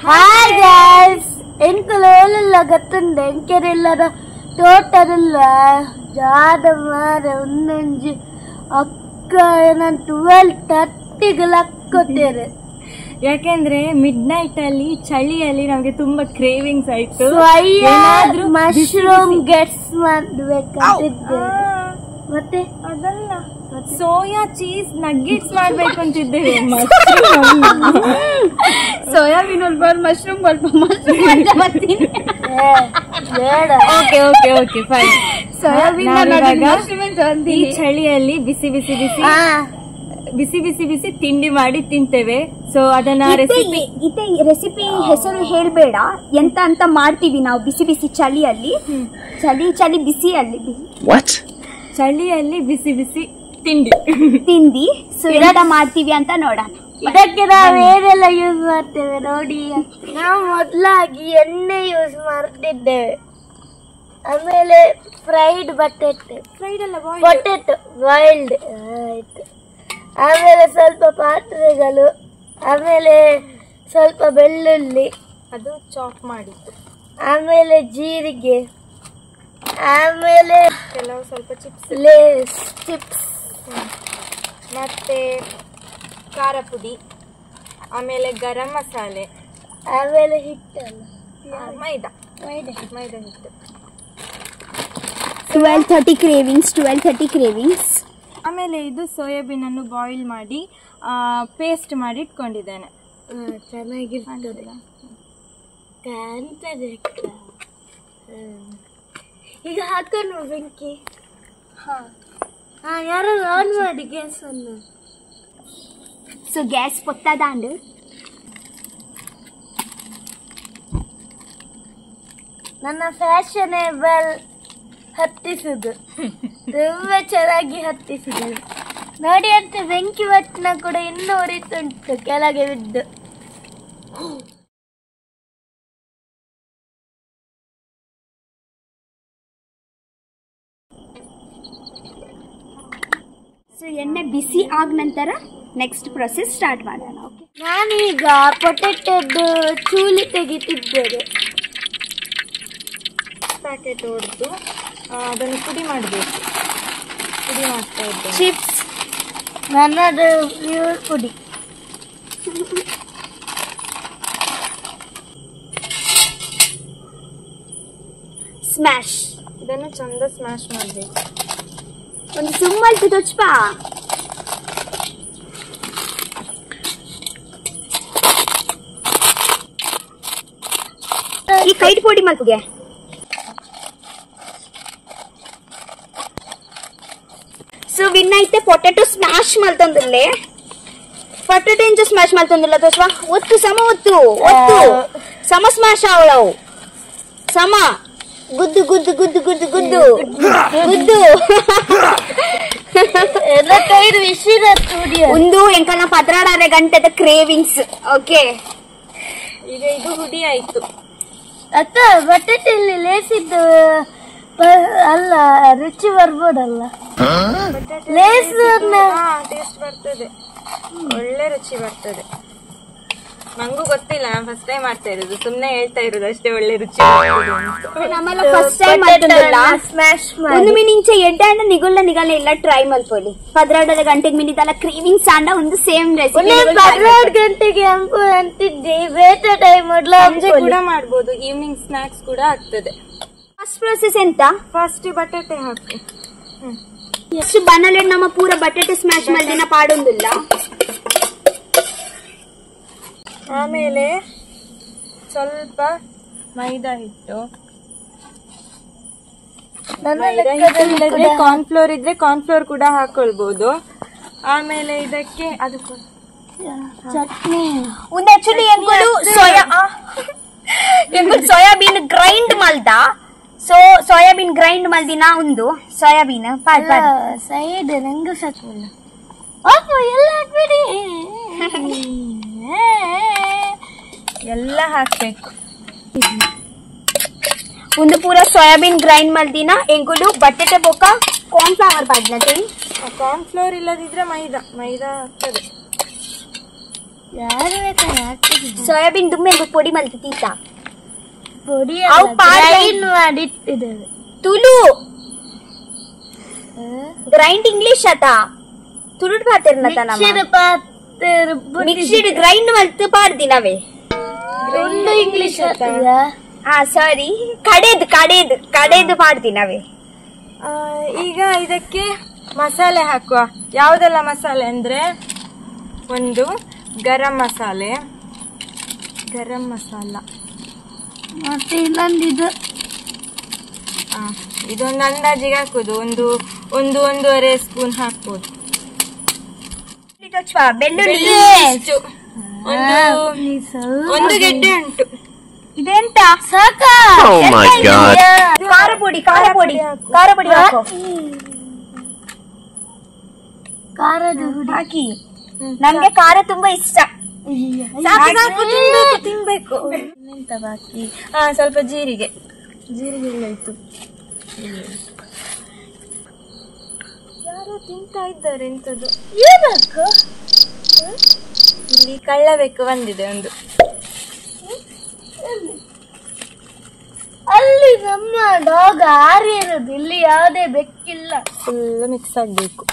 Hi guys ಎಂಕುಲ ಗತ್ತುಂಡೆ ಎಂಕೆರೆಲ್ಲರ total ಜಾದ ಮಾರ ಒಂದೊಂಜಿ ಅಕ್ಕ ನಾನು 12:30 ಲಕ್ಕೊತ್ತೇನೆ. ಯಾಕೆಂದ್ರೆ ಮಿಡ್ ನೈಟ್ ಅಲ್ಲಿ ಚಳಿಯಲ್ಲಿ ನಮ್ಗೆ ತುಂಬಾ ಕ್ರೇವಿಂಗ್ಸ್ ಆಯ್ತು. ಮಶ್ರೂಮ್ ಗೆಟ್ಸ್ ಮಾಡ್ಬೇಕಂತಿದ್ದೆ. ಮತ್ತೆ ಅದಲ್ಲ ಸೋಯಾ ಚೀಸ್ ನಗ್ಗೆಟ್ಸ್ ಮಾಡ್ಬೇಕು ಅಂತಿದ್ದೇವೆ. ಸೋಯಾಬೀನ್ ಅಲ್ಪ ಮಶ್ರೂಮ್ ಅಲ್ಪ ಓಕೆ ಫೈನ್. ಸೋಯಾಬೀನ್ ಈ ಚಳಿಯಲ್ಲಿ ಬಿಸಿ ಬಿಸಿ ಬಿಸಿ ಬಿಸಿ ಬಿಸಿ ಬಿಸಿ ತಿಂಡಿ ಮಾಡಿ ತಿಂತೇವೆ. ಸೊ ಅದನ್ನ ರೆಸಿಪಿ ಹೆಸರು ಹೇಳ್ಬೇಡ, ಎಂತ ಅಂತ ಮಾಡ್ತೀವಿ ನಾವು ಬಿಸಿ ಬಿಸಿ ಚಳಿಯಲ್ಲಿ. ಚಳಿ ಬಿಸಿಯಲ್ಲಿ ಚಳಿಯಲ್ಲಿ ಬಿಸಿ ಬಿಸಿ ತಿಂಡಿ ಸೊ ಎಂತ ಮಾಡ್ತೀವಿ ಅಂತ ನೋಡೋಣ. ಇದಕ್ಕೆ ನಾವು ಏನೆಲ್ಲ ಯೂಸ್ ಮಾಡ್ತೇವೆ ನೋಡಿ. ನಾವು ಮೊದಲಾಗಿ ಎಣ್ಣೆ ಯೂಸ್ ಮಾಡ್ತಿದ್ದೇವೆ, ಆಮೇಲೆ ಫ್ರೈಡ್ ಪೊಟೆಟೊ ಬಾಯ್ಲ್ಡ್ ಆಯ್ತು, ಆಮೇಲೆ ಸ್ವಲ್ಪ ಪಾತ್ರೆಗಳು, ಆಮೇಲೆ ಸ್ವಲ್ಪ ಬೆಳ್ಳುಳ್ಳಿ ಅದು ಚಾಪ್ ಮಾಡಿತ್ತು, ಆಮೇಲೆ ಜೀರಿಗೆ, ಆಮೇಲೆ ಕೆಲವು ಸ್ವಲ್ಪ ಚಿಪ್ಸ್ ಮತ್ತೆ ಖಾರ ಪುಡಿ, ಆಮೇಲೆ ಗರಂ ಮಸಾಲೆ, ಆಮೇಲೆ ಹಿಟ್ಟಲ್ಲ ಮೈದಾ ಹಿಟ್ಟು. 12:30 ಕ್ರೇವಿಂಗ್ಸ್. ಆಮೇಲೆ ಇದು ಸೋಯಾಬೀನ್ ಅನ್ನು ಬಾಯ್ಲ್ ಮಾಡಿ ಪೇಸ್ಟ್ ಮಾಡಿ ಇಟ್ಕೊಂಡಿದ್ದೇನೆ. ಚೆನ್ನಾಗಿರ್ತದೆ ಕಾಣ್ತದೆ. ಈಗ ಹಾಕೋಣ ಬೆಂಕಿ. ಯಾರು ಆನ್ ಮಾಡಿ ಗ್ಯಾಸ್ ಅನ್ನು. ಸೊ ಗ್ಯಾಸ್ ಪೊತ್ತದಾಂಡು ನನ್ನ ಫ್ಯಾಷನೇಬಲ್ ಹತ್ತಿಸುದು ತುಂಬಾ ಚೆನ್ನಾಗಿ ಹತ್ತಿಸುದು ನೋಡಿ. ಅಂತ ಬೆಂಕಿ ಬಟ್ಟಣ ಕೂಡ ಇನ್ನೂ ಉರಿತುಂಟು ಕೆಳಗೆ ಬಿದ್ದು. ಸೊ ಎಣ್ಣೆ ಬಿಸಿ ಆದ ನಂತರ ನೆಕ್ಸ್ಟ್ ಪ್ರೊಸೆಸ್ ಸ್ಟಾರ್ಟ್ ಮಾಡೋಣ. ನಾನೀಗ ಪೊಟೆಟೊದ್ದು ಚೂಲಿ ತೆಗಿತಿದ್ದೇನೆ. ಪ್ಯಾಕೆಟ್ ಹೊಡೆದು ಅದನ್ನು ಪುಡಿ ಮಾಡಬೇಕು. ಪುಡಿ ಮಾಡ್ತಾ ಇದ್ದೇನೆ. ಚಿಪ್ಸ್ ನನ್ನದು ಪ್ಯೂರ್ ಪುಡಿ. ಸ್ಮ್ಯಾಶ್. ಇದನ್ನು ಚಂದ ಸ್ಮ್ಯಾಶ್ ಮಾಡಬೇಕು. ಒಂದು ಸುಮ್ಮಲ್ತು ತೊಚ್ಪಾ. ಈ ಕೈಟ್ ಪೊಡಿ ಮಲ್ಪುಗೆ ಸೊ ವಿನ್ ಐತೆ ಪೊಟೆಟೊ ಸ್ಮ್ಯಾಶ್ ಮಲ್ತಂದಿಲ್ಲೇ. ಪೊಟೆಟೊ ಇಂಚ ಸ್ಮ್ಯಾಶ್ ಮಲ್ತಂದಿಲ್ಲ ತೋಚ್ವಾ. ಒತ್ತು ಸಮ ಸ್ಮ್ಯಾಶ್ ಅವಳವು ಸಮ ಗುದ್ದು ಗುದ್ದು ಗುದ್ದು ಗುದ್ದು ಗುದ್ದು ಗುದ್ದು ಒಂದು ಎಂಕಲ್ನ 16 ಗಂಟೆದ ಕ್ರೇವಿಂಗ್ಸ್. ಓಕೆ ಈಗ ಇದು ಹುಡಿ ಆಯ್ತು. ಅತ್ತ ಬಟಾಟೆಯಲ್ಲಿ ಲೇಸಿದ್ದು ಅಲ್ಲ ರುಚಿ ಬರ್ಬೋದಲ್ಲ. ಲೇಸ್ ಟೇಸ್ಟ್ ಬರ್ತದೆ, ಒಳ್ಳೆ ರುಚಿ ಬರ್ತದೆ. ನಂಗೂ ಗೊತ್ತಿಲ್ಲ, ನಾನು ಫಸ್ಟ್ ಟೈಮ್ ಮಾಡ್ತಾ ಇರೋದು, ಸುಮ್ನೆ ಹೇಳ್ತಾ ಇರೋದು ಅಷ್ಟೇ. ಒಳ್ಳೆ ರುಚಿ ಫಸ್ಟ್ ಟೈಮ್ ಒಂದು ಮಿನಿಂಚೆ ಎಡ್ಡ ನಿಗಲ್ಲ ಇಲ್ಲ ಟ್ರೈ ಮಲ್ಪೊಲಿ. 16 ಗಂಟೆಗೆ ಮಿನಿದಲ್ಲ ಕ್ರೀವಿಂಗ್ಸ್ ಆಂಡ ಒಂದು ಸೇಮ್ ರೆಸಿಪಿ. 16 ಗಂಟೆಗೆ ಅಂತಿದ್ದೆ, ಬೇರೆ ಟೈಮ್ ಕೂಡ ಮಾಡ್ಬೋದು. ಈವ್ನಿಂಗ್ ಸ್ನಾಕ್ಸ್ ಕೂಡ ಆಗ್ತದೆ. ಫಸ್ಟ್ ಪ್ರೊಸೆಸ್ ಎಂತ? ಫಸ್ಟ್ ಬಟಾಟೆ ಹಾಕಿ ಎಷ್ಟು ಬನ್ನಲೆ ನಮ್ಮ ಪೂರ ಬಟಾಟೆ ಸ್ಮ್ಯಾಶ್ ಮಲ್ದಿನ ಪಾಡೊಂದಿಲ್ಲ. ಆಮೇಲೆ ಸ್ವಲ್ಪ ಮೈದಾ ಹಿಟ್ಟು, ಕಾರ್ನ್ಫ್ಲೋರ್ ಇದ್ರೆ ಕಾರ್ನ್ಫ್ಲೋರ್ ಕೂಡ ಹಾಕೊಳ್ಬಹುದು. ಆಮೇಲೆ ಇದಕ್ಕೆ ಅದು ಚಟ್ನಿ ಒಂದು ಆಕ್ಚುಲಿ ಸೋಯಾಬೀನ್ ಗ್ರೈಂಡ್ ಮಲ್ದ. ಸೊ ಸೋಯಾಬೀನ್ ಗ್ರೈಂಡ್ ಮಲ್ದಿನ ಒಂದು ಸೋಯಾಬೀನ್ ಸೈಡ್ ನಂಗೆ ಸಚ್ಚಿಲ್ಲ. ಎಲ್ಲ ಹಾಕ್ಬಿಡಿ, ಎಲ್ಲ ಹಾಕ್ಬೇಕು. ಒಂದು ಪೂರ ಸೋಯಾಬೀನ್ ಗ್ರೈಂಡ್ ಮಲ್ದಿನ ಎಂಗುಲು ಬಟಾಟೆ ಬೋಕ ಕಾರ್ನ್ ಫ್ಲವರ್ ಪಾಡ್ಲತೆ. ಕಾರ್ನ್ ಫ್ಲೋರ್ ಇಲ್ಲದಿದ್ರೆ ಮೈದಾ ಆಗ್ತದೆ. ಸೋಯಾಬೀನ್ ದುಮ್ಮೆ ಪೊಡಿ ಮಲ್ತು ತೀತ ಪುಡಿ ಅವು ಮಾಡಿಟ್ಟಿದ್ದೇವೆ. ತುಳು ಗ್ರೈಂಡ್ ಇಂಗ್ಲಿಷ್ ಆತ ತುಳುಡ್ ಪಾತಿರ್ನತ ಮಿಕ್ಸಿಡ್ ಗ್ರೈಂಡ್ ಮಲ್ತು ಪಾಡ್ದಿನವೇ ಒಂದು ಇಂಗ್ಲಿಷ್ ಹಾ ಸಾರಿ ಕಡೆದು ಪಾಡ್ದಿನವೇ. ಈಗ ಇದಕ್ಕೆ ಮಸಾಲೆ ಹಾಕುವ. ಯಾವುದೆಲ್ಲ ಮಸಾಲೆ ಅಂದ್ರೆ ಒಂದು ಗರಂ ಮಸಾಲ, ಮತ್ತೆ ಇನ್ನೊಂದಿದು ಇದೊಂದು ಅಂದಾಜಿಗೆ ಹಾಕುದು. ಒಂದೂವರೆ ಸ್ಪೂನ್ ಹಾಕ್ಬೋದು. ಬೆಳ್ಳುಳ್ಳಿ ಇಷ್ಟು. ಒಂದು ಗೆಡ್ಡೆ ಉಂಟು. ಇದೆಂತ ಸಾಕ ಖಾರ ಪುಡಿ ಹಾಕೋ. ಖಾರದ ಹುಡಿ ಹಾಕಿ. ನಮ್ಗೆ ಖಾರ ತುಂಬಾ ಇಷ್ಟ. ತಿನ್ಬೇಕು. ಎಂತ ಬಾಕಿ ಸ್ವಲ್ಪ ಜೀರಿಗೆ ಆಯ್ತು. ಯಾರೋ ತಿಂತಾ ಇದ್ದಾರೆ ಎಂತದ್ದು. ಏನಕ್ಕ ಇಲ್ಲಿ ಕಳ್ಳಬೇಕು ಬಂದಿದೆ ಒಂದು. ಅಲ್ಲಿ ನಮ್ಮ ಡಾಗ್ ಆರಿ ಇರೋದು, ಇಲ್ಲಿ ಯಾವುದೇ ಬೆಕ್ಕಿಲ್ಲ. ಫುಲ್ ಮಿಕ್ಸ್ ಆಗ್ಬೇಕು.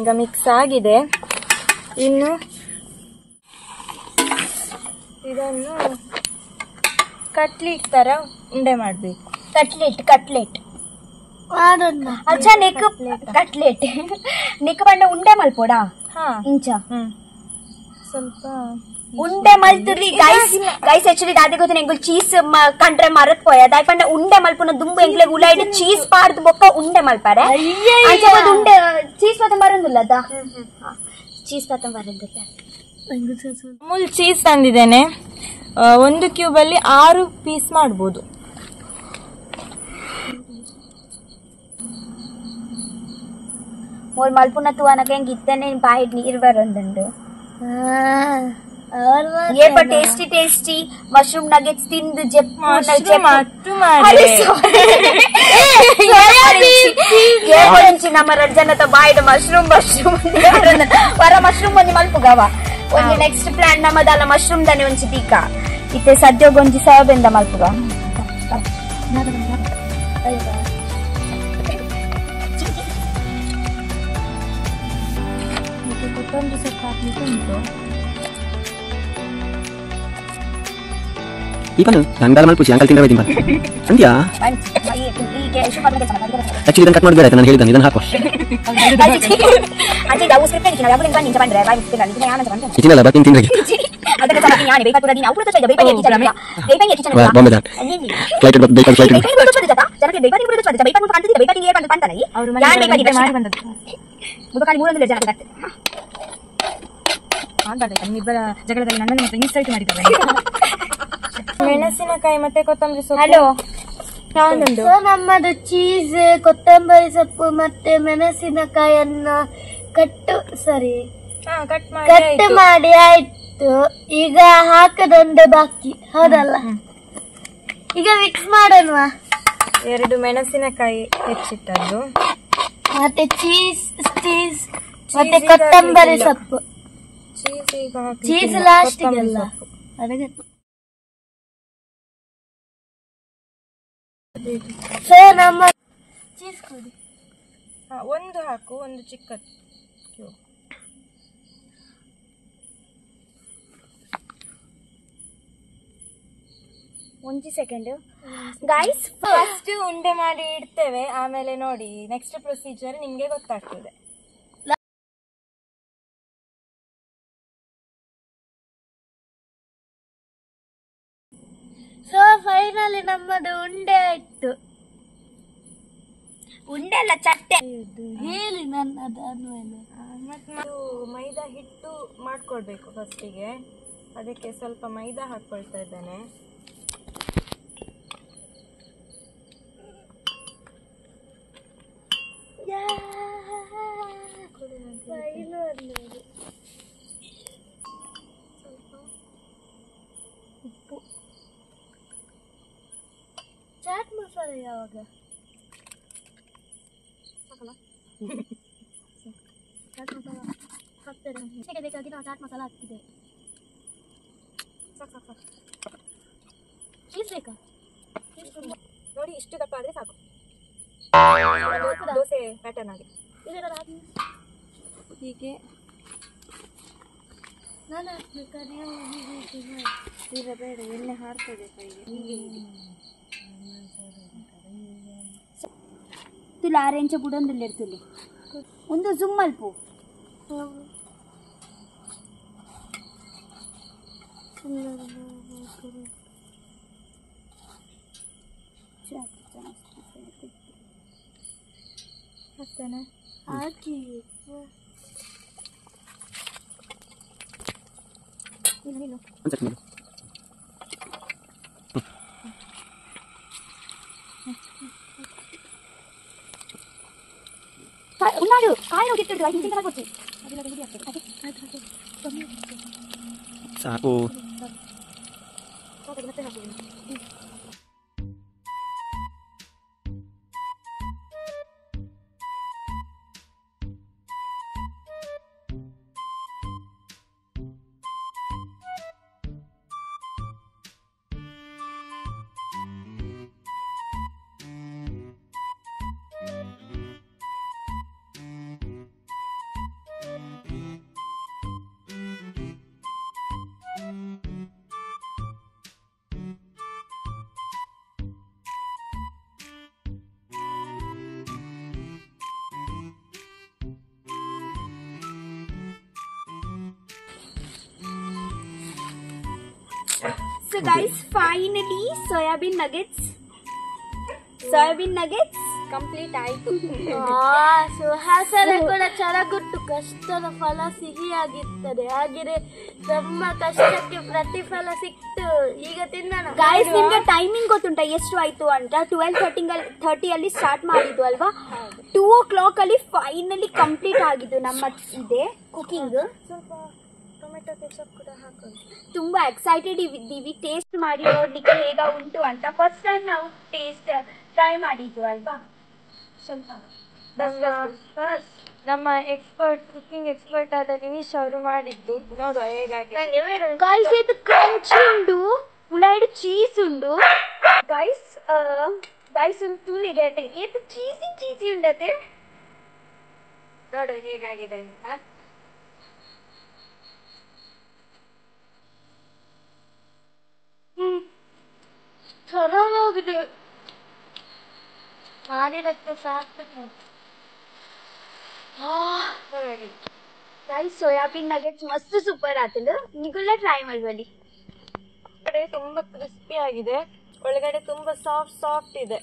ಈಗ ಮಿಕ್ಸ್ ಆಗಿದೆ. ಇನ್ನು ಇದನ್ನು ಕಟ್ಲೆಟ್ ತರ ಉಂಡೆ ಮಾಡ್ಬೇಕು. ಕಟ್ಲೆಟ್ ಮಾಡೋಣ. ಅಚ್ಚ ನೆಕ್ ಕಟ್ಲೆಟ್ ನೆಕ್ ಬಂಡ ಉಂಡೆ ಮಲ್ಪೋಡ ಇಂಚ ಸ್ವಲ್ಪ ಉಂಡೆ ಮಲ್ತುರಿ ಗೈಸ್ ಆಕ್ಚುಲಿ ದಾದೆ ಗೊತ್ತ ಎಂಗುಲ್ ಚೀಸ್ ಕಂಡ್ರೆ ಮರತ್ ಪೋಯ ದಾಯ್ ಪಂಡ ಉಂಡೆ ಮಲ್ಪುನ ದುಂಬು ಎಂಗ್ಲೆ ಉಲಾಯ್ಡ್ ಚೀಸ್ ಪಾಡ್ದು ಬೊಕ್ಕ ಉಂಡೆ ಮಲ್ಪಾರೆ. ಉಂಡೆ ಚೀಸ್ ಪಾತ ಮರಂದಿಲ್ಲ ಚೀಸ್ ಪಾತ ಮರಂದಿಲ್ಲ. ಅಮೂಲ್ ಚೀಸ್ ತಂದಿದ್ದೇನೆ. 1 ಕ್ಯೂಬ್ ಅಲ್ಲಿ 6 ಪೀಸ್ ಮಾಡ್ಬೋದು. ಮೂರ್ ಮಲ್ಪುನ ತೂವನಕ್ಕೆ ಹೆಂಗ್ ಇತ್ತೇನೆ ಬಾಯಿಡ್ ನೀರ್ ಬರೋದುಂಡು. ಟೇಸ್ಟಿ ಮಶ್ರೂಮ್ ನಗೆಟ್ಸ್ ತಿಂದು ನಮ್ಮ ರಂಜನತ ಬಾಯಿಡ್ ಮಶ್ರೂಮ್ ವರ ಮಶ್ರೂಮ್ ಒಂಜಿ ಮಲ್ಪುಗವ ಒಂಜಿ ನೆಕ್ಸ್ಟ್ ಪ್ಲಾನ್ ನಮ್ಮದಲ್ಲ ಮಶ್ರೂಮ್ ದನೆ ಒಂಜಿ ದೀಕ ಇತ್ತೆ ಸದ್ಯ ಒಂಜಿ ಸೋಯಾಬೀನ್ ಮಲ್ಪುಗ. ಕೊತ್ತಂಬರಿ ಸೊಪ್ಪು ಹಾಕ್ಲಿಕ್ಕೆ ಉಂಟು. ಈಪನು ನಂಗಾಲ ಮಲ್ಪುಸಿ ಅಂಕಲ್ ತಿಂದ್ರೆ ಬೈದಿಂಬ ಅಂತ್ಯಾ ಆಕ್ಚುಲಿ ಇದನ್ನ ಕಟ್ ಮಾಡಬೇಡ ನಾನು ಹೇಳಿದ್ದಾನೆ ಇದನ್ನ ಹಾಕೋ ಇಚಿನಲ್ಲ ಬಾಕಿನ್ ತಿಂದ್ರೆ ಬಾಂಬೆ ದಾಟ್ ಫ್ಲೈಟ್ ಬೇಕಲ್ ಫ್ಲೈಟ್ ಜಗಳದಲ್ಲಿ ನನ್ನನ್ನು ಇನ್ಸಲ್ಟ್ ಮಾಡಿದ್ದಾರೆ. ಮೆಣಸಿನಕಾಯಿ ಮತ್ತೆ ಕೊತ್ತಂಬರಿ ಸೊಪ್ಪು. ಹಲೋ ನಮ್ಮದು ಚೀಸ್, ಕೊತ್ತಂಬರಿ ಸೊಪ್ಪು ಮತ್ತೆ ಮೆಣಸಿನಕಾಯಿಯನ್ನು ಕಟ್ ಮಾಡಿ ಆಯ್ತು. ಈಗ ಹಾಕದೊಂದೇ ಬಾಕಿ, ಹೌದಲ್ಲ? ಈಗ ಮಿಕ್ಸ್ ಮಾಡೋಣ. 2 ಮೆಣಸಿನಕಾಯಿ ಹೆಚ್ಚಿಟ್ಟದ್ದು ಮತ್ತೆ ಚೀಸ್ ಮತ್ತೆ ಕೊತ್ತಂಬರಿ ಸೊಪ್ಪು. ಚೀಸ್ ಲಾಸ್ಟಿಗೆಲ್ಲ ನಮ್ಮ ಚೀಸ್ ಕೊಡಿ. ಒಂದು ಹಾಕು, ಒಂದು ಚಿಕ್ಕದು. ಒಂಜಿ ಸೆಕೆಂಡ್ ಗೈಸ್, ಫಸ್ಟ್ ಉಂಡೆ ಮಾಡಿ ಇಡ್ತೇವೆ, ಆಮೇಲೆ ನೋಡಿ ನೆಕ್ಸ್ಟ್ ಪ್ರೊಸೀಜರ್ ನಿಮ್ಗೆ ಗೊತ್ತಾಗ್ತದೆ. ಸೊ ಫೈನಲಿ ನಮ್ಮದು ಉಂಡೆ ಆಯ್ತು. ಉಂಡೆ ಅಲ್ಲ ಚಟ್ಟೆ ಹೇಳಿ ನನ್ನದು ಅನ್ವೇಲೆ. ಮತ್ತು ಮೈದಾ ಹಿಟ್ಟು ಮಾಡ್ಕೊಳ್ಬೇಕು ಫಸ್ಟಿಗೆ. ಅದಕ್ಕೆ ಸ್ವಲ್ಪ ಮೈದಾ ಹಾಕೊಳ್ತಾ ಇದ್ದೇನೆ. ಉಪ್ಪು, ಚಾಟ್ ಮಸಾಲೆ ಯಾವಾಗ ಚಾಟ್ ಮಸಾಲ ಇದಕ್ಕೆ ಬೇಕಾಗಿ ನಾವು ಚಾಟ್ ಮಸಾಲ ಹಾಕ್ತಿದ್ದೆ. ಸಾಕು ಚೀಸ್ ಬೇಕಾ? ನೋಡಿ, ಇಷ್ಟು ದಪ್ಪ ಆದ್ರೆ ಸಾಕು. ದೋಸೆ ಪ್ಯಾಟರ್ನ್ ಆಗಿ ಇದೆಲ್ಲ ಹಾಕಿ ಹೀಗೆ ನಾನು ಹಾಕ್ಬೇಕಾ? ನೀವು ಈಗ ಬೇಡ, ಎಣ್ಣೆ ಹಾರ್ತದೆ ಕೈಗೆ. ಹೀಗೆ ತುಲ ಆರೆಂಚ ಬುಡೊಂದುಲ್ಲೆ ಇರ್ತುಲೆ ಒಂದು ಜುಮ್ ಅಲ್ಪು ಹಾಕ್ತಾನೆ ಹಾಕಿ ನೀನು ಒಂದು ಸೆಕೆಂಡ್ ఉన్నాడు కాయలు గిట్టడు ఇంటికి రాకొచ్చి ಸಾಕು. So guys, finally soybean nuggets complete ಆಯ್ತು. ಸುಹಾಸನೆ ಕೂಡ ಚೆನ್ನಾಗುಟ್ಟು. ಕಷ್ಟದ ಫಲ ಸಿಹಿಯಾಗಿರ್ತದೆ, ಹಾಗೆಯೇ ನಮ್ಮ ಕಷ್ಟಕ್ಕೆ ಪ್ರತಿಫಲ ಸಿಕ್ತು. ಈಗ ತಿನ್ನೋಣ. ಗೈಸ್, ನಿಮ್ಗೆ ಟೈಮಿಂಗ್ ಗೊತ್ತುಂಟಾ ಎಷ್ಟು ಆಯ್ತು ಅಂತ? 12:30 ಅಲ್ಲಿ ಸ್ಟಾರ್ಟ್ ಮಾಡಿದ್ವು ಅಲ್ವಾ? 2 o'clock ಅಲ್ಲಿ ಫೈನಲಿ ಕಂಪ್ಲೀಟ್ ಆಗಿದ್ದು ನಮ್ಮ ಇದೆ ಕುಕಿಂಗ್. ಸ್ವಲ್ಪ ಟೊಮೆಟೊ ಕೆಚಪ್ ಕೂಡ ಹಾಕೋದು. ತುಂಬಾ ಎಕ್ಸೈಟೆಡ್ ಇದ್ದೀವಿ ಟೇಸ್ಟ್ ಮಾಡಿ ನೋಡ್ಲಿಕ್ಕೆ ಹೇಗ ಉಂಟು ಅಂತ. ಫಸ್ಟ್ ಟೈಮ್ ನಾವು ಟೇಸ್ಟ್ ಟ್ರೈ ಮಾಡಿದ್ವು ಅಲ್ವಾ? ನಮ್ಮ ಕುಕಿಂಗ್ ಎಕ್ಸ್ಪರ್ಟ್ ಆದ ನಿಮಿಷ್ ಅವರು ಮಾಡಿದ್ದು. ನೋಡುವ ಹೇಗಾಗಿ. ಗೈಸ್, ಇದು ಕ್ರಂಚಿ ಉಂಡು, ಉಳ್ಳಾಡಿ ಚೀಸ್ ಉಂಡು. ಗೈಸ್ ಒಂದು ಫುಲ್ ಇದೆ. ಇದು ಚೀಸಿ ಉಂಡತೆ. ನೋಡು ಹೇಗಾಗಿದೆ ಅಂತ. ಚೆನ್ನಾಗಿದೆ. ಮಾಡಿದಕ್ಕೆ ಸಾಕು. ಗೈಸ್, ಸೋಯಾಬೀನ್ ನಗೆಟ್ಸ್ ಮಸ್ತ್ ಸೂಪರ್ ಆತಲು. ನಿಗುಲ್ಲ ಟ್ರೈ ಮಾಡ್ಬಲ್ಲಿ. ಕಡೆ ತುಂಬಾ ಕ್ರಿಸ್ಪಿ ಆಗಿದೆ, ಒಳಗಡೆ ತುಂಬಾ ಸಾಫ್ಟ್ ಇದೆ.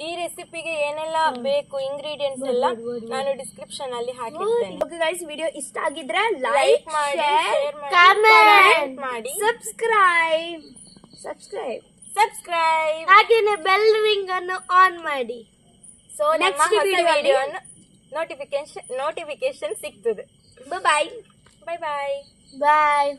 ಈ ರೆಸಿಪಿಗೆ ಏನೆಲ್ಲ ಬೇಕು ಇಂಗ್ರೀಡಿಯೆಂಟ್ಸ್ ಎಲ್ಲ ನಾನು ಡಿಸ್ಕ್ರಿಪ್ಷನ್ ಅಲ್ಲಿ ಹಾಕಿರ್ತೇನೆ. ಓಕೆ ಗೈಸ್, ವಿಡಿಯೋ ಇಷ್ಟ ಆಗಿದ್ರೆ ಲೈಕ್ ಮಾಡಿ, ಶೇರ್ share ಮಾಡಿ, ಕಾಮೆಂಟ್ ಮಾಡಿ, ಸಬ್ಸ್ಕ್ರೈಬ್ ಹಾಗೇನೆ ಬೆಲ್ ರಿಂಗ್ ಅನ್ನು ಆನ್ ಮಾಡಿ. So Next next video video notification ಸಿಗ್ತದೆ. ಬಾಯ್ ಬಾಯ್ ಬಾಯ್. ಬಾಯ್.